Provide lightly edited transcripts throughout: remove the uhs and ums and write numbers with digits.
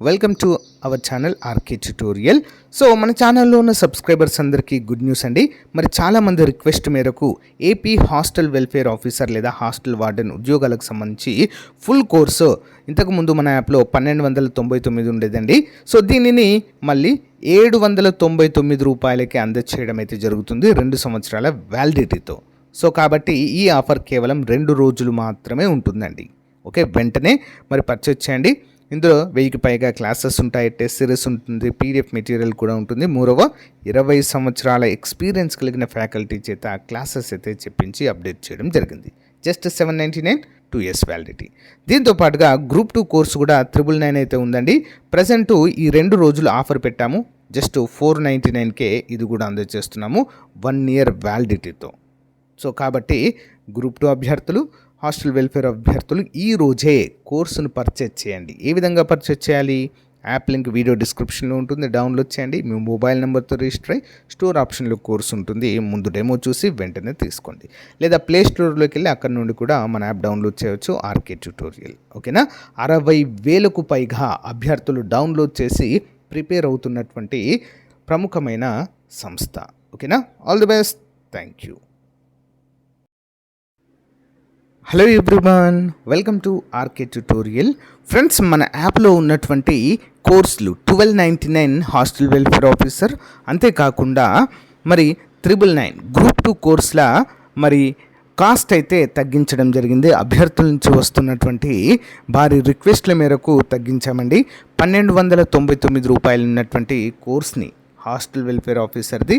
Welcome to our channel RK tutorial. So మన ఛానల్లో ఉన్న సబ్స్క్రైబర్స్ అందరికీ గుడ్ న్యూస్ అండి. మరి చాలామంది రిక్వెస్ట్ మేరకు ఏపీ హాస్టల్ వెల్ఫేర్ ఆఫీసర్ లేదా హాస్టల్ వార్డెన్ ఉద్యోగాలకు సంబంధించి ఫుల్ కోర్సు ఇంతకుముందు మన యాప్లో 1299 ఉండేదండి. సో దీనిని మళ్ళీ 799 రూపాయలకి అందచేయడం అయితే జరుగుతుంది 2 సంవత్సరాల వ్యాలిడిటీతో. సో కాబట్టి ఈ ఆఫర్ కేవలం 2 రోజులు మాత్రమే ఉంటుందండి. ఓకే, వెంటనే మరి పర్చేజ్ చేయండి. ఇందులో 1000కి పైగా క్లాసెస్ ఉంటాయి, టెస్ట్ సిరీస్ ఉంటుంది, పీడిఎఫ్ మెటీరియల్ కూడా ఉంటుంది. మూడవ 20 సంవత్సరాల ఎక్స్పీరియన్స్ కలిగిన ఫ్యాకల్టీ చేత క్లాసెస్ అయితే చెప్పించి అప్డేట్ చేయడం జరిగింది. Just 799 2 years validity. దీంతో పాటుగా గ్రూప్ 2 కోర్సు కూడా 999 అయితే ఉందండి. ప్రజెంటు ఈ 2 రోజులు ఆఫర్ పెట్టాము. జస్ట్ 499కే ఇది కూడా అందజేస్తున్నాము 1 year వ్యాలిడిటీతో. సో కాబట్టి గ్రూప్ 2 అభ్యర్థులు, హాస్టల్ వెల్ఫేర్ అభ్యర్థులు ఈ రోజే కోర్సును పర్చేజ్ చేయండి. ఏ విధంగా పర్చేజ్ చేయాలి? యాప్ లింక్ వీడియో డిస్క్రిప్షన్లో ఉంటుంది, డౌన్లోడ్ చేయండి. మీ మొబైల్ నెంబర్తో రిజిస్టర్ అయ్యి స్టోర్ ఆప్షన్లో కోర్సు ఉంటుంది, ముందు డెమో చూసి వెంటనే తీసుకోండి. లేదా ప్లే స్టోర్లోకి వెళ్ళి అక్కడ నుండి కూడా మన యాప్ డౌన్లోడ్ చేయవచ్చు, ఆర్కే ట్యుటోరియల్. ఓకేనా? 60,000కు పైగా అభ్యర్థులు డౌన్లోడ్ చేసి ప్రిపేర్ అవుతున్నటువంటి ప్రముఖమైన సంస్థ. ఓకేనా? All the best. Thank you. Hello everyone, welcome to RK tutorial. Friends, మన యాప్లో ఉన్నటువంటి కోర్సులు 1299 హాస్టల్ వెల్ఫేర్ ఆఫీసర్, అంతేకాకుండా మరి 999 గ్రూప్ 2 కోర్సుల మరి కాస్ట్ అయితే తగ్గించడం జరిగింది. అభ్యర్థుల నుంచి వస్తున్నటువంటి భారీ రిక్వెస్ట్ల మేరకు తగ్గించామండి. 1299 రూపాయలు ఉన్నటువంటి కోర్స్ని హాస్టల్ వెల్ఫేర్ ఆఫీసర్ది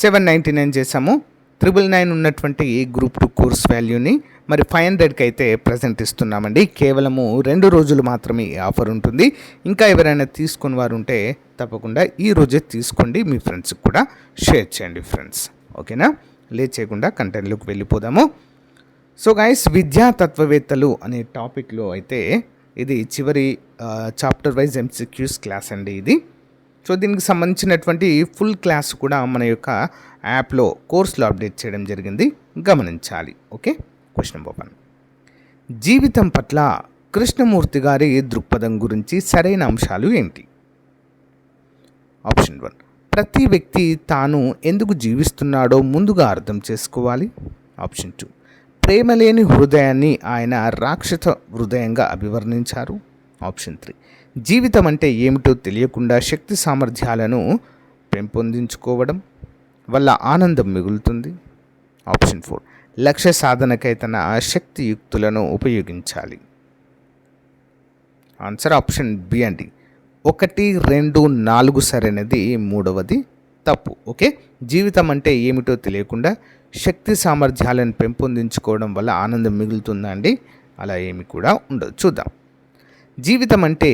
799 చేశాము. 999 ఉన్నటువంటి గ్రూప్ 2 కోర్స్ వాల్యూని మరి 500కి అయితే ప్రజెంట్ ఇస్తున్నామండి. కేవలము 2 రోజులు మాత్రమే ఈ ఆఫర్ ఉంటుంది. ఇంకా ఎవరైనా తీసుకుని వారు ఉంటే తప్పకుండా ఈ రోజే తీసుకోండి, మీ ఫ్రెండ్స్కి కూడా షేర్ చేయండి ఫ్రెండ్స్. ఓకేనా? లేట్ చేయకుండా కంటెంట్లోకి వెళ్ళిపోదాము. సో గైస్, విద్యా తత్వవేత్తలు అనే టాపిక్లో అయితే ఇది చివరి చాప్టర్ వైజ్ MCQs క్లాస్ అండి ఇది. సో దీనికి సంబంధించినటువంటి ఫుల్ క్లాస్ కూడా మన యొక్క యాప్లో కోర్సులో అప్డేట్ చేయడం జరిగింది, గమనించాలి. Okay, question number 1. జీవితం పట్ల కృష్ణమూర్తి గారి దృక్పథం గురించి సరైన అంశాలు ఏంటి? ఆప్షన్ 1, ప్రతి వ్యక్తి తాను ఎందుకు జీవిస్తున్నాడో ముందుగా అర్థం చేసుకోవాలి. ఆప్షన్ 2, ప్రేమ లేని హృదయాన్ని ఆయన రాక్షస హృదయంగా అభివర్ణించారు. ఆప్షన్ 3, జీవితం అంటే ఏమిటో తెలియకుండా శక్తి సామర్థ్యాలను పెంపొందించుకోవడం వల్ల ఆనందం మిగులుతుంది. ఆప్షన్ 4, లక్ష్య సాధనకై తన శక్తియుక్తులను ఉపయోగించాలి. ఆన్సర్ ఆప్షన్ బి అండి. 1, 2, 4 సరైనది, మూడవది తప్పు. ఓకే, జీవితం అంటే ఏమిటో తెలియకుండా శక్తి సామర్థ్యాలను పెంపొందించుకోవడం వల్ల ఆనందం మిగులుతుందా అండి? అలా ఏమి కూడా ఉండదు. చూద్దాం. జీవితం అంటే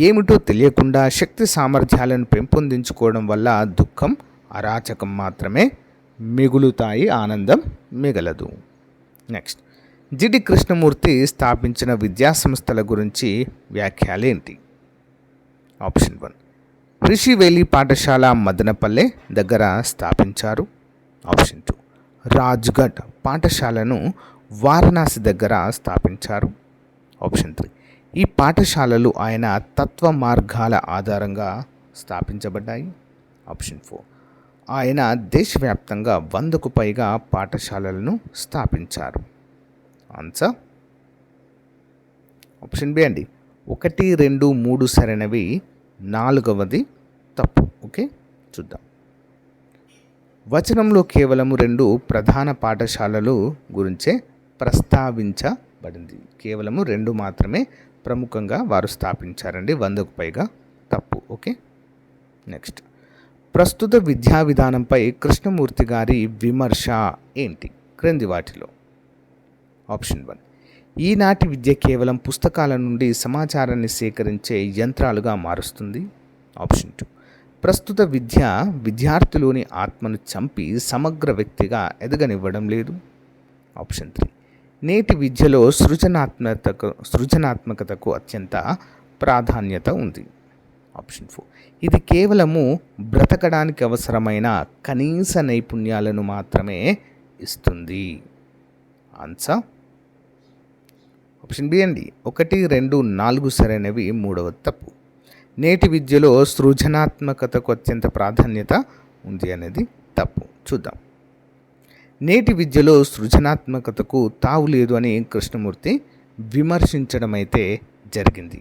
ఏమిటో తెలియకుండా శక్తి సామర్థ్యాలను పెంపొందించుకోవడం వల్ల దుఃఖం, అరాచకం మాత్రమే మిగులుతాయి, ఆనందం మిగలదు. నెక్స్ట్, జిడి కృష్ణమూర్తి స్థాపించిన విద్యాసంస్థల గురించి వ్యాఖ్యలేంటి? ఆప్షన్ 1, రిషివేలి పాఠశాల మదనపల్లె దగ్గర స్థాపించారు. ఆప్షన్ 2, రాజ్గఢ్ పాఠశాలను వారణాసి దగ్గర స్థాపించారు. ఆప్షన్ 3, ఈ పాఠశాలలు ఆయన తత్వ మార్గాల ఆధారంగా స్థాపించబడ్డాయి. ఆప్షన్ 4, ఆయన దేశవ్యాప్తంగా 100కు పైగా పాఠశాలలను స్థాపించారు. ఆన్సర్ ఆప్షన్ బి అండి. 1, 2, 3 సరైనవి, నాలుగవది తప్పు. ఓకే, చూద్దాం. వచనంలో కేవలము 2 ప్రధాన పాఠశాలలు గురించే ప్రస్తావించబడింది. కేవలము 2 మాత్రమే ప్రముఖంగా వారు స్థాపించారండి, 100కు పైగా. తప్పు. ఓకే, నెక్స్ట్, ప్రస్తుత విద్యా విధానంపై కృష్ణమూర్తి గారి విమర్శ ఏంటి క్రింది వాటిలో? ఆప్షన్ 1, ఈనాటి విద్య కేవలం పుస్తకాల నుండి సమాచారాన్ని సేకరించే యంత్రాలుగా మారుస్తుంది. ఆప్షన్ 2, ప్రస్తుత విద్య విద్యార్థిలోని ఆత్మను చంపి సమగ్ర వ్యక్తిగా ఎదగనివ్వడం లేదు. ఆప్షన్ 3, నేటి విద్యలో సృజనాత్మకతకు అత్యంత ప్రాధాన్యత ఉంది. ఆప్షన్ 4, ఇది కేవలము బ్రతకడానికి అవసరమైన కనీస నైపుణ్యాలను మాత్రమే ఇస్తుంది. ఆన్సర్ ఆప్షన్ బి అండి 1, 2, 4 సరైనవి. మూడవది తప్పు. నేటి విద్యలో సృజనాత్మకతకు అత్యంత ప్రాధాన్యత ఉంది అనేది తప్పు. చూద్దాం. నేటి విద్యలో సృజనాత్మకతకు తావు లేదు అని కృష్ణమూర్తి విమర్శించడం అయితే జరిగింది.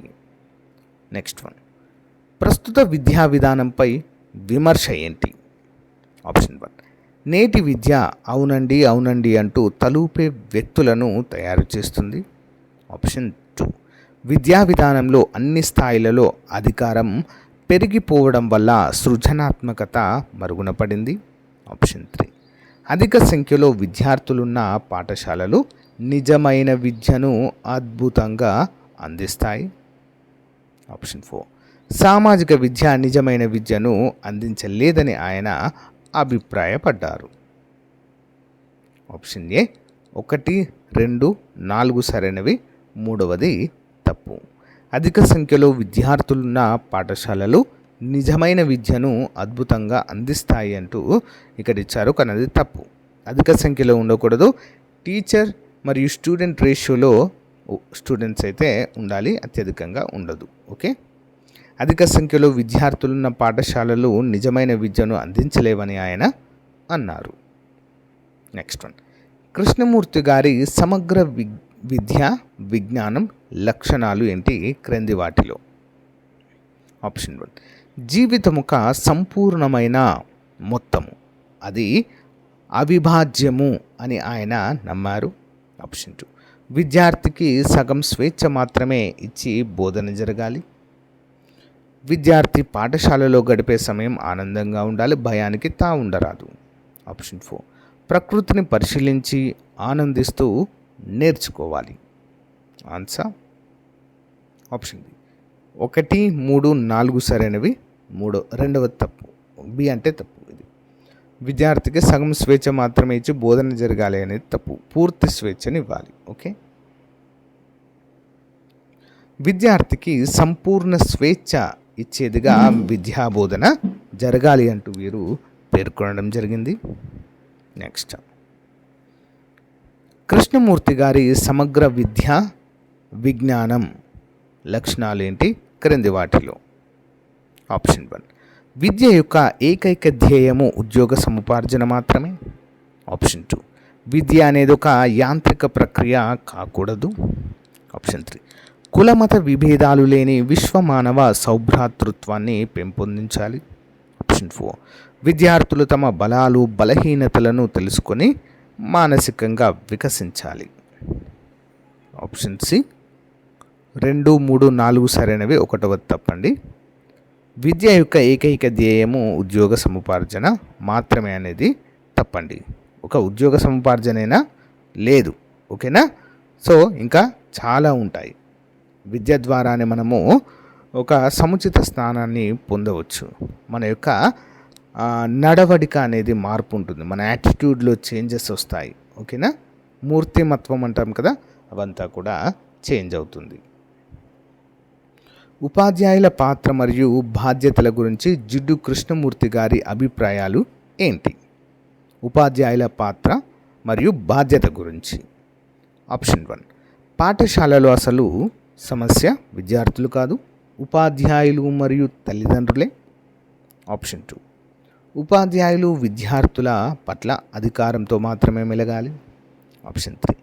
నెక్స్ట్ వన్, ప్రస్తుత విద్యా విధానంపై విమర్శ ఏంటి? ఆప్షన్ 1, నేటి విద్య అవునండి అవునండి అంటూ తలూపే వ్యక్తులను తయారు చేస్తుంది. ఆప్షన్ 2, విద్యా విధానంలో అన్ని స్థాయిలలో అధికారం పెరిగిపోవడం వల్ల సృజనాత్మకత మరుగున పడింది. ఆప్షన్ 3, అధిక సంఖ్యలో విద్యార్థులున్న పాఠశాలలు నిజమైన విద్యను అద్భుతంగా అందిస్తాయి. ఆప్షన్ 4, సామాజిక విద్య నిజమైన విద్యను అందించలేదని ఆయన అభిప్రాయపడ్డారు. ఆప్షన్ ఏ 1, 2, 4 సరైనవి. మూడవది తప్పు. అధిక సంఖ్యలో విద్యార్థులున్న పాఠశాలలు నిజమైన విద్యను అద్భుతంగా అందిస్తాయి అంటూ ఇక్కడ ఇచ్చారు, కానీ అది తప్పు. అధిక సంఖ్యలో ఉండకూడదు. టీచర్ మరియు స్టూడెంట్ రేషియోలో స్టూడెంట్స్ అయితే ఉండాలి, అత్యధికంగా ఉండదు. ఓకే, అధిక సంఖ్యలో విద్యార్థులున్న పాఠశాలలు నిజమైన విద్యను అందించలేవని ఆయన అన్నారు. నెక్స్ట్ వన్, కృష్ణమూర్తి గారి సమగ్ర విద్యా విజ్ఞానం లక్షణాలు ఏంటి క్రింది వాటిలో? ఆప్షన్ 1, జీవితం ఒక సంపూర్ణమైన మొత్తము, అది అవిభాజ్యము అని ఆయన నమ్మారు. ఆప్షన్ 2, విద్యార్థికి సగం స్వేచ్ఛ మాత్రమే ఇచ్చి బోధన జరగాలి. విద్యార్థి పాఠశాలలో గడిపే సమయం ఆనందంగా ఉండాలి, భయానికి ఉండరాదు. ఆప్షన్ 4, ప్రకృతిని పరిశీలించి ఆనందిస్తూ నేర్చుకోవాలి. ఆన్సర్ ఆప్షన్ బి 1, 3, 4 సరైనవి. రెండవది తప్పు. బి అంటే తప్పు. ఇది విద్యార్థికి సగం స్వేచ్ఛ మాత్రమే ఇచ్చి బోధన జరగాలి అనేది తప్పు. పూర్తి స్వేచ్ఛని ఇవ్వాలి. ఓకే, విద్యార్థికి సంపూర్ణ స్వేచ్ఛ ఇచ్చేదిగా విద్యా బోధన జరగాలి అంటూ వీరు పేర్కొనడం జరిగింది. నెక్స్ట్, కృష్ణమూర్తి గారి సమగ్ర విద్యా విజ్ఞానం లక్షణాలు ఏంటి క్రింది వాటిలో? ఆప్షన్ 1, విద్య యొక్క ఏకైక ధ్యేయము ఉద్యోగ సముపార్జన మాత్రమే. ఆప్షన్ 2, విద్య అనేది ఒక యాంత్రిక ప్రక్రియ కాకూడదు. ఆప్షన్ 3, కులమత విభేదాలు లేని విశ్వమానవ సౌభ్రాతృత్వాన్ని పెంపొందించాలి. ఆప్షన్ 4, విద్యార్థులు తమ బలాలు బలహీనతలను తెలుసుకొని మానసికంగా వికసించాలి. ఆప్షన్ సి 2, 3, 4 సరైనవి. ఒకటవది తప్పండి. విద్య యొక్క ఏకైక ధ్యేయము ఉద్యోగ సముపార్జన మాత్రమే అనేది తప్పండి. ఒక ఉద్యోగ సముపార్జనైనా లేదు. ఓకేనా? సో ఇంకా చాలా ఉంటాయి. విద్య ద్వారానే మనము ఒక సముచిత స్థానాన్ని పొందవచ్చు. మన యొక్క నడవడిక అనేది మార్పు ఉంటుంది, మన యాటిట్యూడ్లో చేంజెస్ వస్తాయి. ఓకేనా? మూర్తిమత్వం అంటాం కదా, అవంతా కూడా చేంజ్ అవుతుంది. ఉపాధ్యాయుల పాత్ర మరియు బాధ్యతల గురించి జిడ్డు కృష్ణమూర్తి గారి అభిప్రాయాలు ఏంటి? ఉపాధ్యాయుల పాత్ర మరియు బాధ్యత గురించి. ఆప్షన్ 1, పాఠశాలలో అసలు సమస్య విద్యార్థులు కాదు, ఉపాధ్యాయులు మరియు తల్లిదండ్రులే. ఆప్షన్ 2, ఉపాధ్యాయులు విద్యార్థుల పట్ల అధికారంతో మాత్రమే మెలగాలి. ఆప్షన్ 3,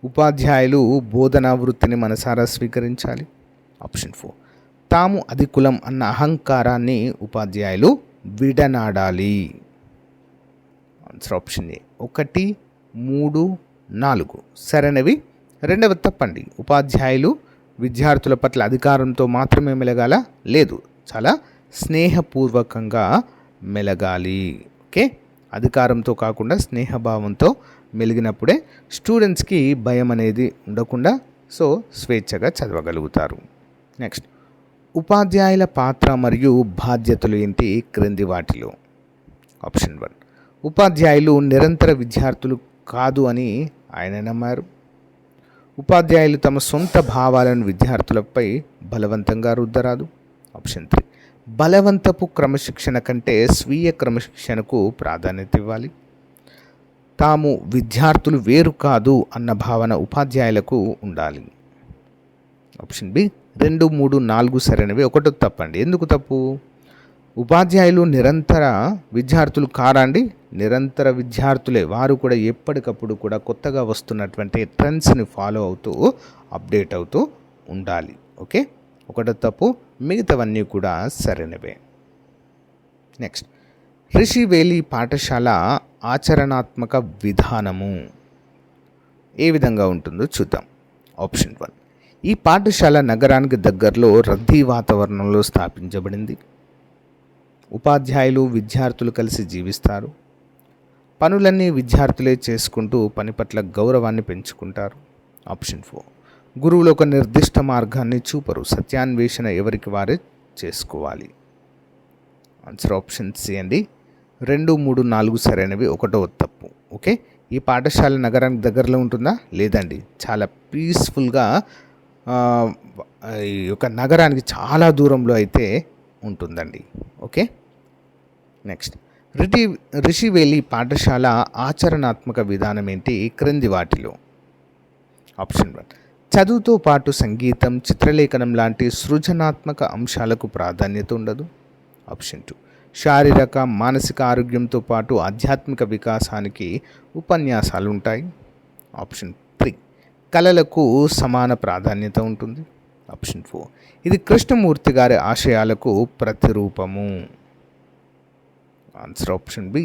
ఉపాధ్యాయులు బోధనా వృత్తిని మనసారా స్వీకరించాలి. ఆప్షన్ 4, తాము అధికులం అన్న అహంకారాన్ని ఉపాధ్యాయులు విడనాడాలి. ఆన్సర్ ఆప్షన్ ఏ 1, 3, 4 సరైనవి. రెండవది తప్పండి. ఉపాధ్యాయులు విద్యార్థుల పట్ల అధికారంతో మాత్రమే మెలగాల? లేదు, చాలా స్నేహపూర్వకంగా మెలగాలి. ఓకే, అధికారంతో కాకుండా స్నేహభావంతో మెలిగినప్పుడే స్టూడెంట్స్కి భయం అనేది ఉండకుండా సో స్వేచ్ఛగా చదవగలుగుతారు. నెక్స్ట్, ఉపాధ్యాయుల పాత్ర మరియు బాధ్యతలు ఏంటి క్రింది వాటిలో? ఆప్షన్ 1, ఉపాధ్యాయులు నిరంతర విద్యార్థులు కాదు అని ఆయన నమ్మారు. ఉపాధ్యాయులు తమ సొంత భావాలను విద్యార్థులపై బలవంతంగా రుద్దరాదు. ఆప్షన్ 3, బలవంతపు క్రమశిక్షణ కంటే స్వీయ క్రమశిక్షణకు ప్రాధాన్యత ఇవ్వాలి. తాము విద్యార్థులు వేరు కాదు అన్న భావన ఉపాధ్యాయులకు ఉండాలి. ఆప్షన్ బి 2, 3, 4 సరైనవి. ఒకటో తప్పండి. ఎందుకు తప్పు? ఉపాధ్యాయులు నిరంతర విద్యార్థులు కారా అండి? నిరంతర విద్యార్థులే. వారు కూడా ఎప్పటికప్పుడు కూడా కొత్తగా వస్తున్నటువంటి ట్రెండ్స్ని ఫాలో అవుతూ అప్డేట్ అవుతూ ఉండాలి. ఓకే, ఒకటో తప్పు, మిగతావన్నీ కూడా సరైనవే. నెక్స్ట్, రిషివేలి పాఠశాల ఆచరణాత్మక విధానము ఏ విధంగా ఉంటుందో చూద్దాం. ఆప్షన్ 1, ఈ పాఠశాల నగరానికి దగ్గరలో రద్దీ వాతావరణంలో స్థాపించబడింది. ఉపాధ్యాయులు విద్యార్థులు కలిసి జీవిస్తారు. పనులన్నీ విద్యార్థులే చేసుకుంటూ పని పట్ల గౌరవాన్ని పెంచుకుంటారు. ఆప్షన్ 4, గురువులు ఒక నిర్దిష్ట మార్గాన్ని చూపరు. సత్యాన్వేషణ ఎవరికి వారే చేసుకోవాలి. ఆన్సర్ ఆప్షన్ సి అండి. 2, 3, 4 సరైనవి. ఒకటో తప్పు. ఓకే, ఈ పాఠశాల నగరానికి దగ్గరలో ఉంటుందా? లేదండి. చాలా పీస్ఫుల్గా ఈ యొక్క నగరానికి చాలా దూరంలో అయితే ఉంటుందండి. ఓకే, నెక్స్ట్, రిషివేలి పాఠశాల ఆచరణాత్మక విధానం ఏంటి క్రింది వాటిలో? ఆప్షన్ 1, చదువుతో పాటు సంగీతం, చిత్రలేఖనం లాంటి సృజనాత్మక అంశాలకు ప్రాధాన్యత ఉండదు. ఆప్షన్ 2, శారీరక మానసిక ఆరోగ్యంతో పాటు ఆధ్యాత్మిక వికాసానికి ఉపన్యాసాలు ఉంటాయి. ఆప్షన్ 3, కళలకు సమాన ప్రాధాన్యత ఉంటుంది. ఆప్షన్ 4, ఇది కృష్ణమూర్తి గారి ఆశయాలకు ప్రతిరూపము. Answer option B.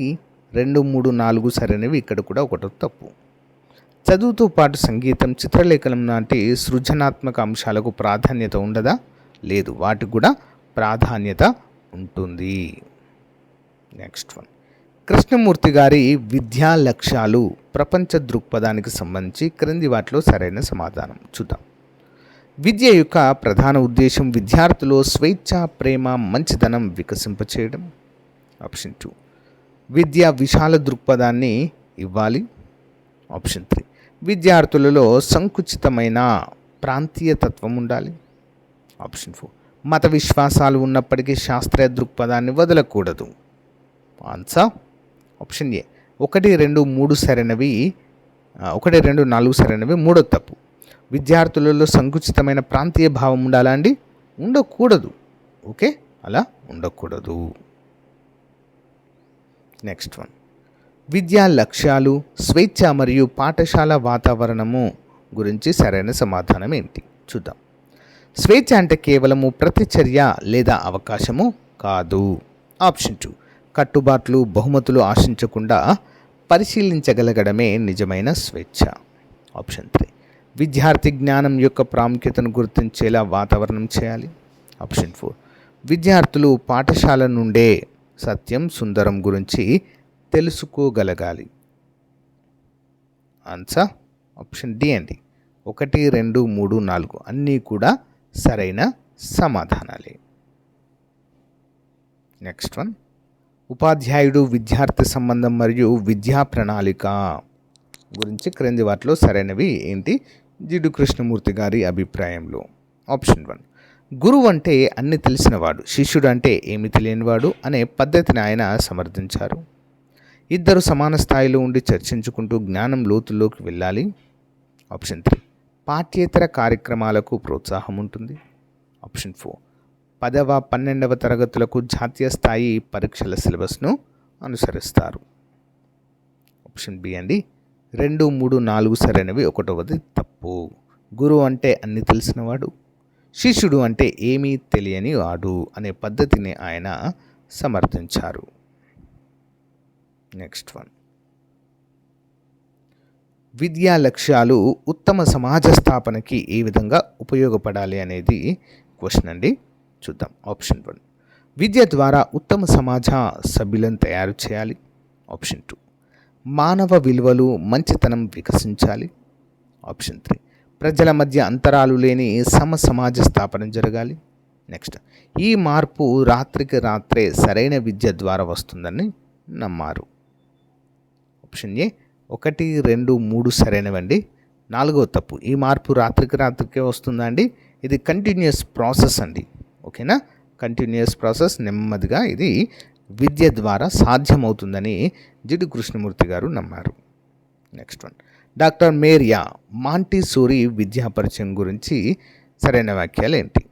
2, 3, 4 సరైనవి. ఇక్కడ కూడా ఒకటో తప్పు. చదువుతో పాటు సంగీతం, చిత్రలేఖనం లాంటి సృజనాత్మక అంశాలకు ప్రాధాన్యత ఉండదా? లేదు, వాటికి కూడా ప్రాధాన్యత ఉంటుంది. నెక్స్ట్ వన్, కృష్ణమూర్తి గారి విద్యా లక్ష్యాలు ప్రపంచ దృక్పథానికి సంబంధించి క్రింది వాటిలో సరైన సమాధానం చూద్దాం. విద్య యొక్క ప్రధాన ఉద్దేశం విద్యార్థులు స్వేచ్ఛ, ప్రేమ, మంచితనం వికసింపచేయడం. ఆప్షన్ 2, విద్య విశాల దృక్పథాన్ని ఇవ్వాలి. ఆప్షన్ 3, విద్యార్థులలో సంకుచితమైన ప్రాంతీయ తత్వం ఉండాలి. ఆప్షన్ 4, మత విశ్వాసాలు ఉన్నప్పటికీ శాస్త్రీయ దృక్పథాన్ని వదలకూడదు. Answer option A. 1, 2, 3 సరైనవి. 1, 2, 4 సరైనవి. మూడో తప్పు. విద్యార్థులలో సంకుచితమైన ప్రాంతీయ భావం ఉండాలా అండి? ఉండకూడదు. ఓకే, అలా ఉండకూడదు. నెక్స్ట్ వన్, విద్యా లక్ష్యాలు, స్వేచ్ఛ మరియు పాఠశాల వాతావరణము గురించి సరైన సమాధానం ఏంటి చూద్దాం. స్వేచ్ఛ అంటే కేవలము ప్రతిచర్య లేదా అవకాశము కాదు. ఆప్షన్ 2, కట్టుబాట్లు, బహుమతులు ఆశించకుండా పరిశీలించగలగడమే నిజమైన స్వేచ్ఛ. ఆప్షన్ 3, విద్యార్థి జ్ఞానం యొక్క ప్రాముఖ్యతను గుర్తించేలా వాతావరణం చేయాలి. ఆప్షన్ 4, విద్యార్థులు పాఠశాల నుండే సత్యం, సుందరం గురించి తెలుసుకోగలగాలి. ఆన్సర్ ఆప్షన్ డి అండి. 1, 2, 3, 4 అన్నీ కూడా సరైన సమాధానాలే. నెక్స్ట్ వన్, ఉపాధ్యాయుడు విద్యార్థి సంబంధం మరియు విద్యా ప్రణాళిక గురించి క్రింది వాటిలో సరైనవి ఏంటి జిడ్డు కృష్ణమూర్తి గారి అభిప్రాయంలో? ఆప్షన్ 1, గురువు అంటే అన్ని తెలిసినవాడు, శిష్యుడు అంటే ఏమి తెలియనివాడు అనే పద్ధతిని ఆయన సమర్థించారు. ఇద్దరు సమాన స్థాయిలో ఉండి చర్చించుకుంటూ జ్ఞానం లోతుల్లోకి వెళ్ళాలి. ఆప్షన్ 3, పాఠ్యేతర కార్యక్రమాలకు ప్రోత్సాహం ఉంటుంది. ఆప్షన్ 4, 10వ, 12వ తరగతులకు జాతీయ స్థాయి పరీక్షల సిలబస్ను అనుసరిస్తారు. ఆప్షన్ బి అండి. 2, 3, 4 సరైనవి. 1వది తప్పు. గురువు అంటే అన్ని తెలిసినవాడు, శిష్యుడు అంటే ఏమీ తెలియని వాడు అనే పద్ధతిని ఆయన సమర్థించారు. నెక్స్ట్ వన్, విద్యా లక్ష్యాలు ఉత్తమ సమాజ స్థాపనకి ఏ విధంగా ఉపయోగపడాలి అనేది క్వశ్చన్ అండి. చూద్దాం. ఆప్షన్ 1, విద్య ద్వారా ఉత్తమ సమాజ సభ్యులను తయారు చేయాలి. ఆప్షన్ 2, మానవ విలువలు, మంచితనం వికసించాలి. ఆప్షన్ 3, ప్రజల మధ్య అంతరాలు లేని సమాజ స్థాపన జరగాలి. నెక్స్ట్, ఈ మార్పు రాత్రికి రాత్రే సరైన విద్య ద్వారా వస్తుందని నమ్మారు. Option A. 1, 2, 3 సరైనవండి. 4వ తప్పు. ఈ మార్పు రాత్రికి రాత్రికే వస్తుందా అండి? ఇది కంటిన్యూస్ ప్రాసెస్ అండి. ఓకేనా, కంటిన్యూస్ ప్రాసెస్, నెమ్మదిగా ఇది విద్య ద్వారా సాధ్యమవుతుందని జిడ్డు కృష్ణమూర్తి గారు నమ్మారు. Next one, doctor Maria Montessori విద్యా పరిచయం గురించి సరైన వాక్యాలు ఏంటి?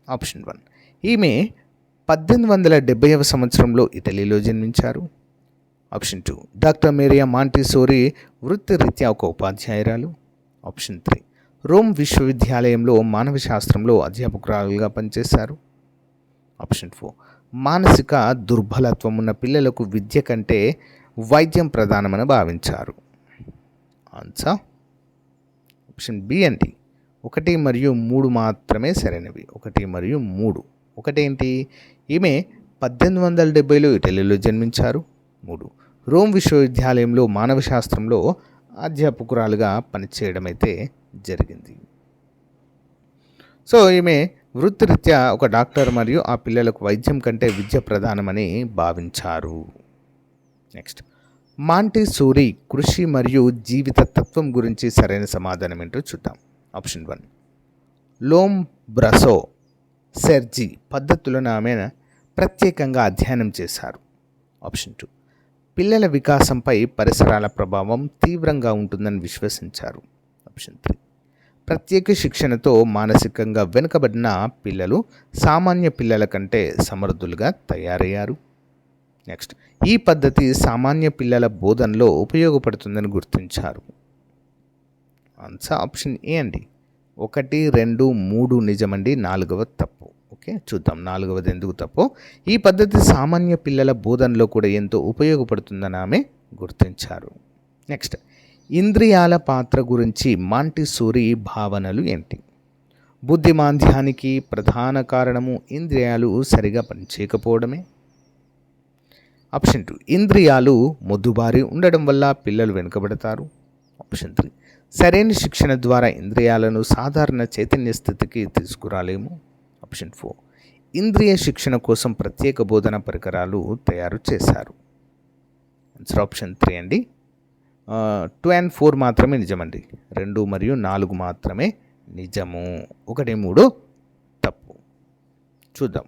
ఆప్షన్ 1, ఈమె 1870వ సంవత్సరంలో ఇటలీలో జన్మించారు. ఆప్షన్ 2, డాక్టర్ మేరియా మాంటిసోరీ వృత్తిరీత్యా ఒక ఉపాధ్యాయురాలు. ఆప్షన్ 3, రోమ్ విశ్వవిద్యాలయంలో మానవ శాస్త్రంలో అధ్యాపకురాలుగా పనిచేశారు. ఆప్షన్ 4, మానసిక దుర్బలత్వం ఉన్న పిల్లలకు విద్య కంటే వైద్యం ప్రధానమని భావించారు. ఆన్సర్ ఆప్షన్ బి అండి. 1 మరియు 3 మాత్రమే సరైనవి. 1 మరియు 3. ఒకటేంటి? ఈమె 1870లో ఇటలీలో జన్మించారు. 3, రోమ్ విశ్వవిద్యాలయంలో మానవ శాస్త్రంలో అధ్యాపకురాలుగా పనిచేయడం అయితే జరిగింది. సో ఈమె వృత్తిరీత్యా ఒక డాక్టర్ మరియు ఆ పిల్లలకు వైద్యం కంటే విద్య ప్రధానమని భావించారు. నెక్స్ట్, మాంటిసోరీ కృషి మరియు జీవిత తత్వం గురించి సరైన సమాధానం ఏంటో చూద్దాం. ఆప్షన్ 1, లోమ్ బ్రసో సెర్జీ పద్ధతులను ఆమె ప్రత్యేకంగా అధ్యయనం చేశారు. ఆప్షన్ 2, పిల్లల వికాసంపై పరిసరాల ప్రభావం తీవ్రంగా ఉంటుందని విశ్వసించారు. ఆప్షన్ 3, ప్రత్యేక శిక్షణతో మానసికంగా వెనుకబడిన పిల్లలు సామాన్య పిల్లల కంటే సమర్థులుగా తయారయ్యారు. నెక్స్ట్, ఈ పద్ధతి సామాన్య పిల్లల బోధనలో ఉపయోగపడుతుందని గుర్తించారు. ఆన్సర్ ఆప్షన్ ఏ అండి. 1, 2, 3 నిజమండి, 4వ తప్పు. ఓకే, చూద్దాం 4వది ఎందుకు తప్పు. ఈ పద్ధతి సామాన్య పిల్లల బోధనలో కూడా ఎంతో ఉపయోగపడుతుందని ఆమె గుర్తించారు. నెక్స్ట్, ఇంద్రియాల పాత్ర గురించి మాంటిసోరీ భావనలు ఏంటి? బుద్ధిమాంద్యానికి ప్రధాన కారణము ఇంద్రియాలు సరిగా పనిచేయకపోవడమే. ఆప్షన్ 2, ఇంద్రియాలు మొద్దుబారి ఉండడం వల్ల పిల్లలు వెనుకబడతారు. ఆప్షన్ 3, సరైన శిక్షణ ద్వారా ఇంద్రియాలను సాధారణ చైతన్య స్థితికి తీసుకురాలేము. ఆప్షన్ 4, ఇంద్రియ శిక్షణ కోసం ప్రత్యేక బోధన పరికరాలు తయారు చేశారు. ఆన్సర్ ఆప్షన్ 3 అండి. 2 and 4 మాత్రమే నిజమండి. 2 మరియు 4 మాత్రమే నిజము. 1, 3 తప్పు. చూద్దాం.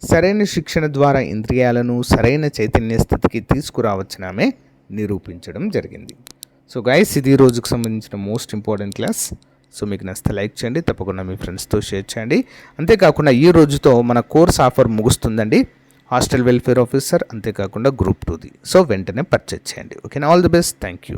సరైన శిక్షణ ద్వారా ఇంద్రియాలను సరైన చైతన్య స్థితికి తీసుకురావచ్చని ఆమె నిరూపించడం జరిగింది. సో గైస్, ఇది ఈ రోజుకు సంబంధించిన మోస్ట్ ఇంపార్టెంట్ క్లాస్. సో మీకు నచ్చితే లైక్ చేయండి, తప్పకుండా మీ ఫ్రెండ్స్తో షేర్ చేయండి. అంతేకాకుండా ఈ రోజుతో మన కోర్స్ ఆఫర్ ముగుస్తుందండి. హాస్టల్ వెల్ఫేర్ ఆఫీసర్, అంతేకాకుండా గ్రూప్ 2ది. సో వెంటనే పర్చేజ్ చేయండి. ఓకేనా, all the best, thank you.